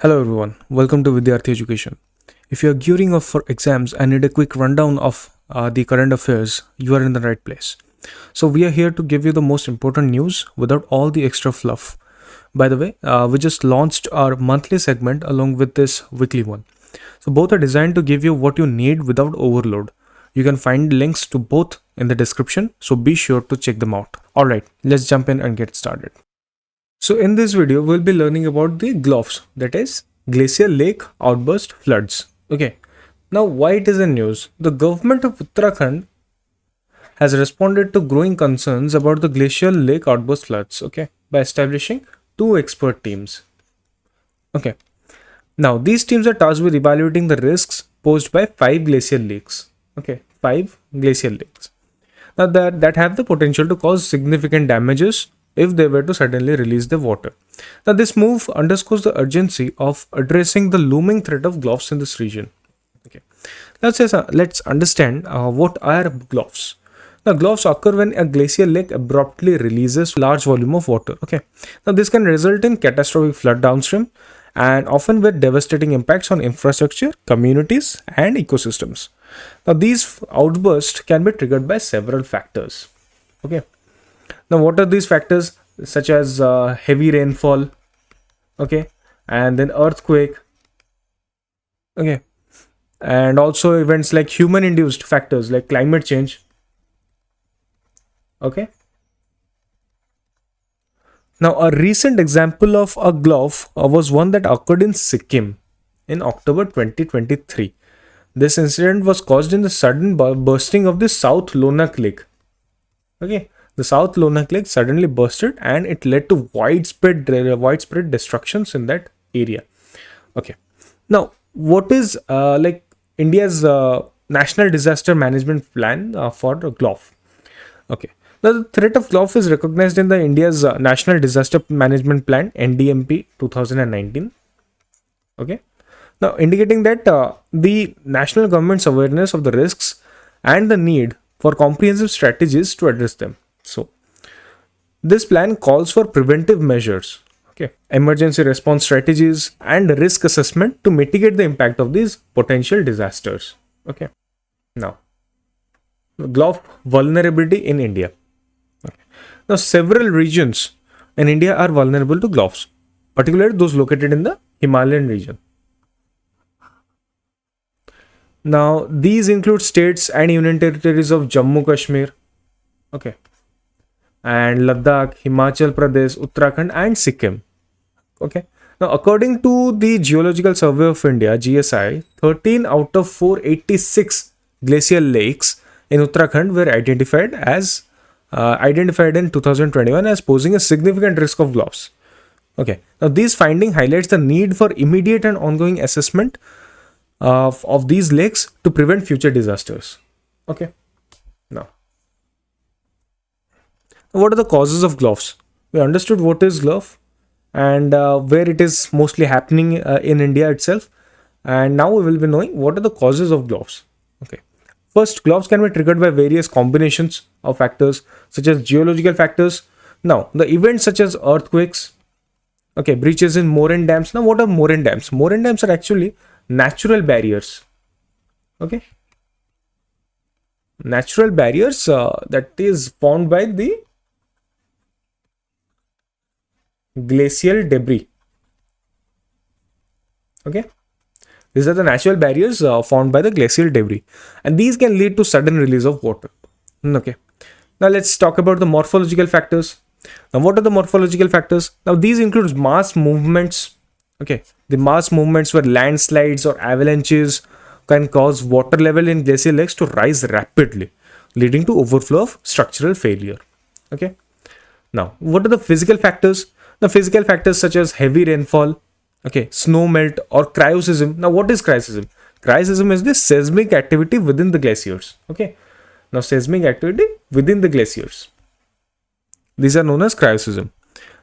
Hello everyone, welcome to Vidyarthee Education. If you are gearing up for exams and need a quick rundown of the current affairs, you are in the right place. So we are here to give you the most important news without all the extra fluff. By the way, we just launched our monthly segment along with this weekly one. So both are designed to give you what you need without overload. You can find links to both in the description, so be sure to check them out. Alright, let's jump in and get started. So in this video, we'll be learning about the GLOFs, that is Glacial Lake Outburst Floods. Okay, now why it is in news? The government of Uttarakhand has responded to growing concerns about the Glacial Lake Outburst Floods, okay, by establishing two expert teams. Okay, now these teams are tasked with evaluating the risks posed by 5 glacial lakes. Okay, 5 glacial lakes. Now that have the potential to cause significant damages if they were to suddenly release the water. Now this move underscores the urgency of addressing the looming threat of GLOFs in this region. Okay, let's understand what are GLOFs. Now GLOFs occur when a glacial lake abruptly releases large volume of water. Okay, now this can result in catastrophic flood downstream and often with devastating impacts on infrastructure, communities and ecosystems. Now these outbursts can be triggered by several factors. Okay, now what are these factors? Such as heavy rainfall, okay, and then earthquake, okay, and also events like human induced factors like climate change. Okay, now a recent example of a GLOF was one that occurred in Sikkim in October 2023. This incident was caused in the sudden bursting of the South Lonak Lake. Okay, the South Lonak Lake suddenly bursted and it led to widespread destructions in that area. Okay, now what is like India's National Disaster Management Plan for GLOF? Okay, now the threat of GLOF is recognized in the India's National Disaster Management Plan NDMP 2019. Okay, now indicating that the national government's awareness of the risks and the need for comprehensive strategies to address them. So this plan calls for preventive measures, okay, emergency response strategies and risk assessment to mitigate the impact of these potential disasters. Okay, now GLOF vulnerability in India. Okay. Now several regions in India are vulnerable to GLOFs, particularly those located in the Himalayan region. Now these include states and union territories of Jammu Kashmir, okay, and Ladakh, Himachal Pradesh, Uttarakhand and Sikkim. Okay, now according to the Geological Survey of India GSI, 13 out of 486 glacial lakes in Uttarakhand were identified in 2021 as posing a significant risk of GLOFs. Okay, now this finding highlights the need for immediate and ongoing assessment of these lakes to prevent future disasters. Okay, now what are the causes of GLOFs? We understood what is GLOF and where it is mostly happening in India itself, and now we will be knowing what are the causes of GLOFs. Okay, first, GLOFs can be triggered by various combinations of factors such as geological factors. Now the events such as earthquakes, okay, breaches in moraine dams. Now what are moraine dams? Moraine dams are actually natural barriers. Okay, natural barriers that is formed by the glacial debris. Okay, these are the natural barriers formed by the glacial debris, and these can lead to sudden release of water. Okay, now let's talk about the morphological factors. Now what are the morphological factors? Now these includes mass movements. Okay, the mass movements where landslides or avalanches can cause water level in glacial lakes to rise rapidly, leading to overflow of structural failure. Okay, now what are the physical factors? The physical factors such as heavy rainfall, okay, snow melt or cryocism. Now what is cryocism? Cryocism is the seismic activity within the glaciers. Okay, now seismic activity within the glaciers, these are known as cryocism,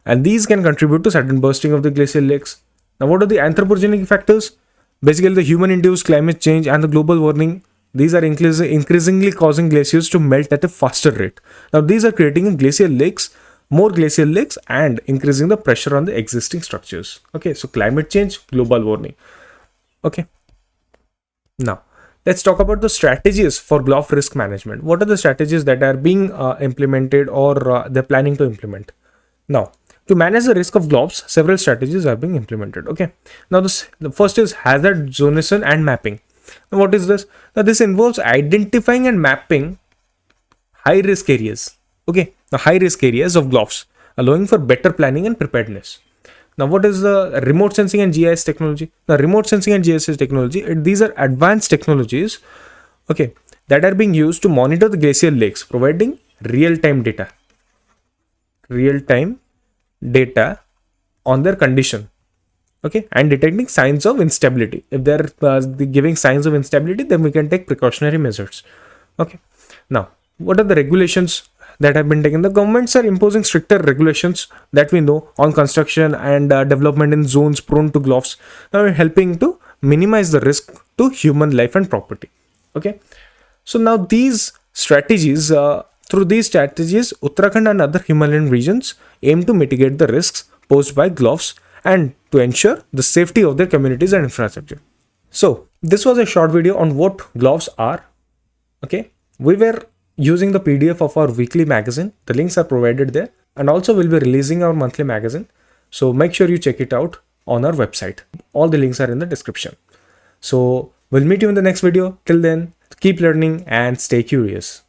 and these can contribute to sudden bursting of the glacial lakes. Now what are the anthropogenic factors? Basically the human induced climate change and the global warming. These are increasingly causing glaciers to melt at a faster rate. Now these are creating glacial lakes more glacial lakes and increasing the pressure on the existing structures. Okay, so climate change, global warming. Okay, now let's talk about the strategies for GLOF risk management. What are the strategies that are being implemented or they're planning to implement? Now, to manage the risk of GLOFs, several strategies are being implemented. Okay, now the first is hazard zonation and mapping. Now, what is this? Now, this involves identifying and mapping high risk areas. Okay, the high risk areas of GLOFs, allowing for better planning and preparedness. Now, what is the remote sensing and GIS technology? The remote sensing and GIS technology, these are advanced technologies, okay, that are being used to monitor the glacial lakes, providing real-time data on their condition, okay, and detecting signs of instability. If they're giving signs of instability, then we can take precautionary measures. Okay, now what are the regulations that have been taken? The governments are imposing stricter regulations that we know on construction and development in zones prone to GLOFs, now helping to minimize the risk to human life and property. Okay, so now these strategies, through these strategies, Uttarakhand and other Himalayan regions aim to mitigate the risks posed by GLOFs and to ensure the safety of their communities and infrastructure. So this was a short video on what GLOFs are. Okay, we were using the PDF of our weekly magazine. The links are provided there, and also we'll be releasing our monthly magazine. So make sure you check it out on our website. All the links are in the description. So we'll meet you in the next video. Till then, keep learning and stay curious.